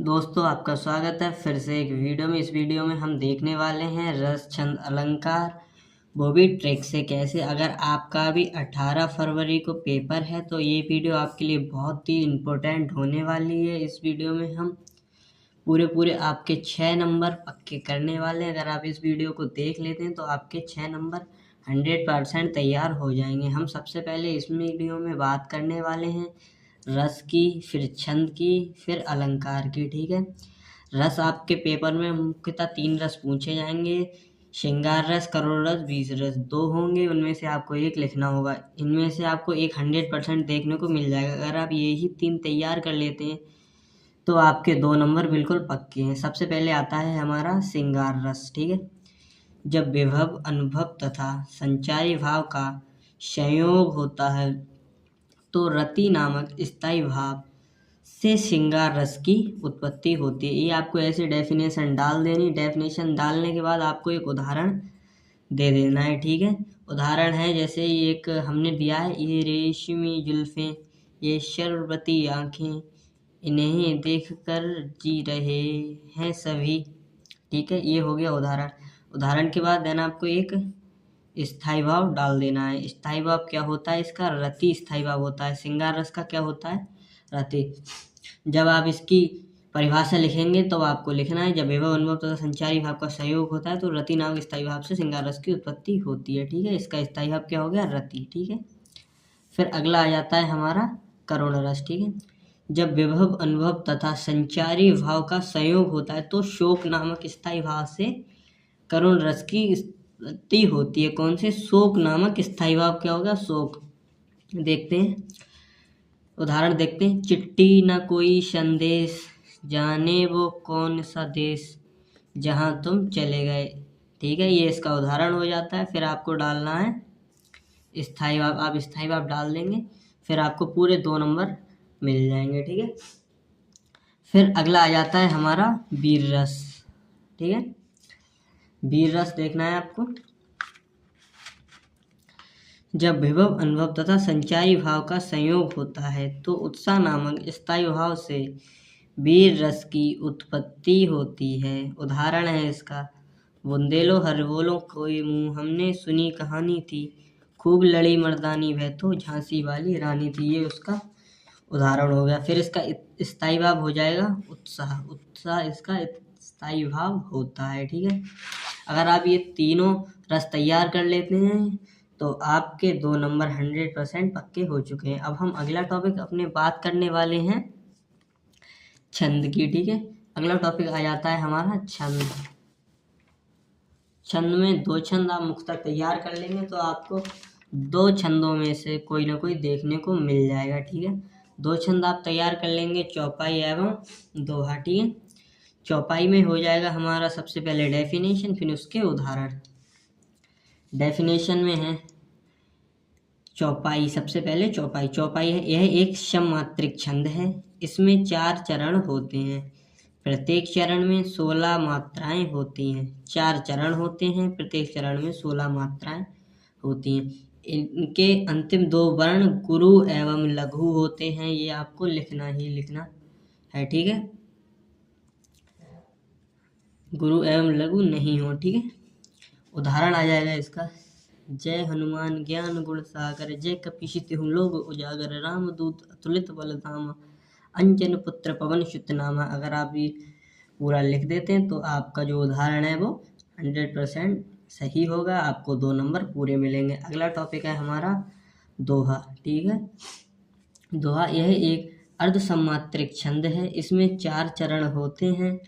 दोस्तों आपका स्वागत है फिर से एक वीडियो में। इस वीडियो में हम देखने वाले हैं रस छंद अलंकार, वो भी ट्रिक से कैसे। अगर आपका भी 18 फरवरी को पेपर है तो ये वीडियो आपके लिए बहुत ही इम्पोर्टेंट होने वाली है। इस वीडियो में हम पूरे आपके 6 नंबर पक्के करने वाले हैं। अगर आप इस वीडियो को देख लेते हैं तो आपके 6 नंबर 100% तैयार हो जाएंगे। हम सबसे पहले इस वीडियो में बात करने वाले हैं रस की, फिर छंद की, फिर अलंकार की। ठीक है, रस आपके पेपर में मुख्यतः 3 रस पूछे जाएंगे, श्रृंगार रस, करुण रस, बीज रस। 2 होंगे, उनमें से आपको एक लिखना होगा। इनमें से आपको एक 100% देखने को मिल जाएगा। अगर आप यही 3 तैयार कर लेते हैं तो आपके 2 नंबर बिल्कुल पक्के हैं। सबसे पहले आता है हमारा श्रृंगार रस। ठीक है, जब विभव, अनुभव तथा संचारी भाव का संयोग होता है तो रति नामक स्थायी भाव से श्रृंगार रस की उत्पत्ति होती है। ये आपको ऐसे डेफिनेशन डाल देनी। डेफिनेशन डालने के बाद आपको एक उदाहरण दे देना है। ठीक है, उदाहरण है जैसे एक हमने दिया है, ये रेशमी जुल्फें, ये शरबती आँखें, इन्हें देखकर जी रहे हैं सभी। ठीक है, ये हो गया उदाहरण। उदाहरण के बाद देना आपको एक स्थायी भाव डाल देना है। स्थायी भाव क्या होता है इसका? रति स्थायी भाव होता है। श्रृंगार रस का क्या होता है? रति। जब आप इसकी परिभाषा लिखेंगे तो आपको लिखना है, जब विभव, अनुभव तथा संचारी भाव का सहयोग होता है तो रति नामक स्थायी भाव से श्रृंगार रस की उत्पत्ति होती है। ठीक है, इसका स्थायी भाव क्या हो गया? रति। ठीक है, फिर अगला आ जाता है हमारा करुण रस। ठीक है, जब विभव, अनुभव तथा संचारी भाव का संयोग होता है तो शोक नामक स्थायी भाव से करुण रस की उत्पत्ति होती है। कौन से? शोक नामक स्थायी भाव क्या होगा? शोक। देखते हैं, उदाहरण देखते हैं। चिट्ठी न कोई संदेश, जाने वो कौन सा देश, जहाँ तुम चले गए। ठीक है, ये इसका उदाहरण हो जाता है। फिर आपको डालना है स्थायी भाव। आप स्थायी भाव डाल देंगे, फिर आपको पूरे 2 नंबर मिल जाएंगे। ठीक है, फिर अगला आ जाता है हमारा वीर रस। ठीक है, वीर रस देखना है आपको। जब विभव, अनुभव तथा संचारी भाव का संयोग होता है तो उत्साह नामक स्थायी भाव से वीर रस की उत्पत्ति होती है। उदाहरण है इसका, बुंदेलो हर बोलो कोई मुँह, हमने सुनी कहानी थी, खूब लड़ी मर्दानी वह तो झांसी वाली रानी थी। ये उसका उदाहरण हो गया। फिर इसका स्थायी भाव हो जाएगा उत्साह। उत्साह इसका स्थायी भाव होता है। ठीक है, अगर आप ये तीनों रस तैयार कर लेते हैं तो आपके 2 नंबर 100% पक्के हो चुके हैं। अब हम अगला टॉपिक अपने बात करने वाले हैं छंद की। ठीक है, अगला टॉपिक आ जाता है हमारा छंद। छंद में 2 छंद आप मुख्यतः तैयार कर लेंगे तो आपको 2 छंदों में से कोई ना कोई देखने को मिल जाएगा। ठीक है, 2 छंद आप तैयार कर लेंगे, चौपाई एवं दोहा। ठीक है, चौपाई में हो जाएगा हमारा सबसे पहले डेफिनेशन, फिर उसके उदाहरण। डेफिनेशन में है चौपाई। सबसे पहले चौपाई। चौपाई है, यह एक सममात्रिक छंद है। इसमें 4 चरण होते हैं। प्रत्येक चरण में 16 मात्राएं होती हैं। 4 चरण होते हैं, प्रत्येक चरण में 16 मात्राएं होती हैं। इनके अंतिम 2 वर्ण गुरु एवं लघु होते हैं। ये आपको लिखना ही लिखना है। ठीक है, गुरु एवं लघु नहीं हो। ठीक है, उदाहरण आ जाएगा इसका, जय हनुमान ज्ञान गुण सागर, जय कपीशित हूँ लोग उजागर, रामदूत अतुलित बल धामा, अंजन पुत्र पवन सुत नामा। अगर आप ये पूरा लिख देते हैं तो आपका जो उदाहरण है वो 100% सही होगा। आपको 2 नंबर पूरे मिलेंगे। अगला टॉपिक है हमारा दोहा। ठीक है, दोहा यह एक अर्धसम्मात्रिक छंद है। इसमें 4 चरण होते हैं।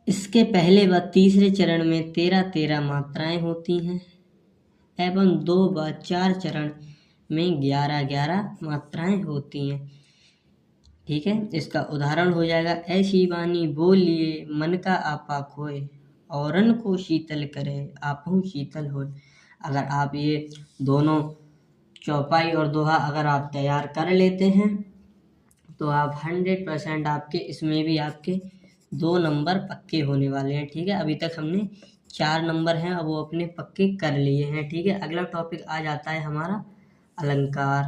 इसके पहले व तीसरे चरण में 13 मात्राएं होती हैं एवं 2 व 4 चरण में 11 मात्राएं होती हैं। ठीक है, इसका उदाहरण हो जाएगा, ऐसी वाणी बोलिए मन का आपा खोए, औरन को शीतल करे आपहु शीतल होए। अगर आप ये दोनों चौपाई और दोहा अगर आप तैयार कर लेते हैं तो आप 100% आपके इसमें भी आपके 2 नंबर पक्के होने वाले हैं। ठीक है, अभी तक हमने 4 नंबर हैं, अब वो अपने पक्के कर लिए हैं। ठीक है, अगला टॉपिक आ जाता है हमारा अलंकार।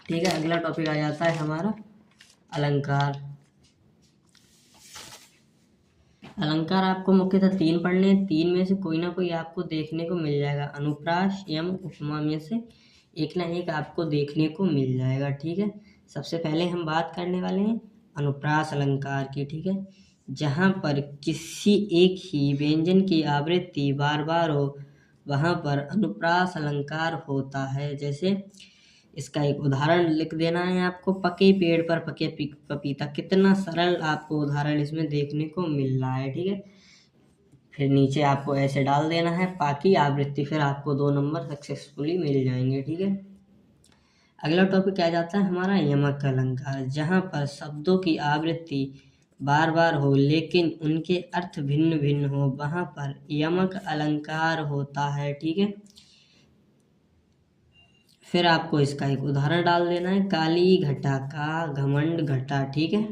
ठीक है, अगला टॉपिक आ जाता है हमारा अलंकार। अलंकार आपको मुख्यतः 3 पढ़ने हैं, 3 में से कोई ना कोई आपको देखने को मिल जाएगा। अनुप्रास एवं उपमा में से एक ना एक आपको देखने को मिल जाएगा, ठीक है। सबसे पहले हम बात करने वाले हैं अनुप्रास अलंकार की, ठीक है। जहाँ पर किसी एक ही व्यंजन की आवृत्ति बार बार हो वहाँ पर अनुप्रास अलंकार होता है। जैसे इसका एक उदाहरण लिख देना है आपको, पके पेड़ पर पके पपीता। कितना सरल आपको उदाहरण इसमें देखने को मिल रहा है, ठीक है। फिर नीचे आपको ऐसे डाल देना है पाकी आवृत्ति, फिर आपको 2 नंबर सक्सेसफुली मिल जाएंगे, ठीक है। अगला टॉपिक आ जाता है हमारा यमक अलंकार, जहाँ पर शब्दों की आवृत्ति बार बार हो लेकिन उनके अर्थ भिन्न भिन्न हो, वहाँ पर यमक अलंकार होता है, ठीक है। फिर आपको इसका एक उदाहरण डाल देना है, काली घटा का घमंड घटा, ठीक है।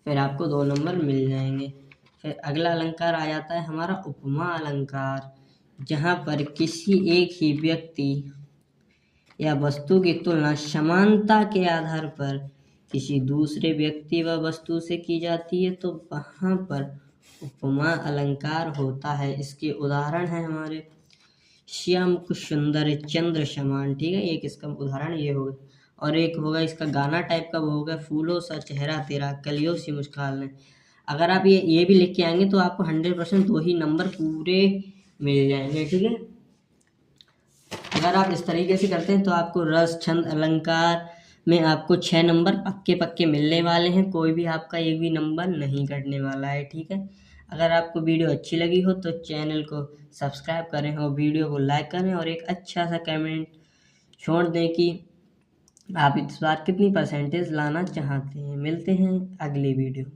फिर आपको 2 नंबर मिल जाएंगे। फिर अगला अलंकार आ जाता है हमारा उपमा अलंकार, जहाँ पर किसी एक ही व्यक्ति या वस्तु की तुलना समानता के आधार पर किसी दूसरे व्यक्ति व वस्तु से की जाती है, तो वहाँ पर उपमा अलंकार होता है। इसके उदाहरण हैं हमारे श्याम को सुंदर चंद्र समान, ठीक है। एक इसका उदाहरण ये होगा, और एक होगा इसका गाना टाइप का, वो होगा फूलों सा चेहरा तेरा कलियों सी मुस्कान। अगर आप ये भी लिख के आएंगे तो आपको 100% 2 ही नंबर पूरे मिल जाएंगे, ठीक है। अगर आप इस तरीके से करते हैं तो आपको रस छंद अलंकार में आपको 6 नंबर पक्के पक्के मिलने वाले हैं, कोई भी आपका एक भी नंबर नहीं कटने वाला है, ठीक है। अगर आपको वीडियो अच्छी लगी हो तो चैनल को सब्सक्राइब करें और वीडियो को लाइक करें और एक अच्छा सा कमेंट छोड़ दें कि आप इस बार कितनी परसेंटेज लाना चाहते हैं। मिलते हैं अगली वीडियो में।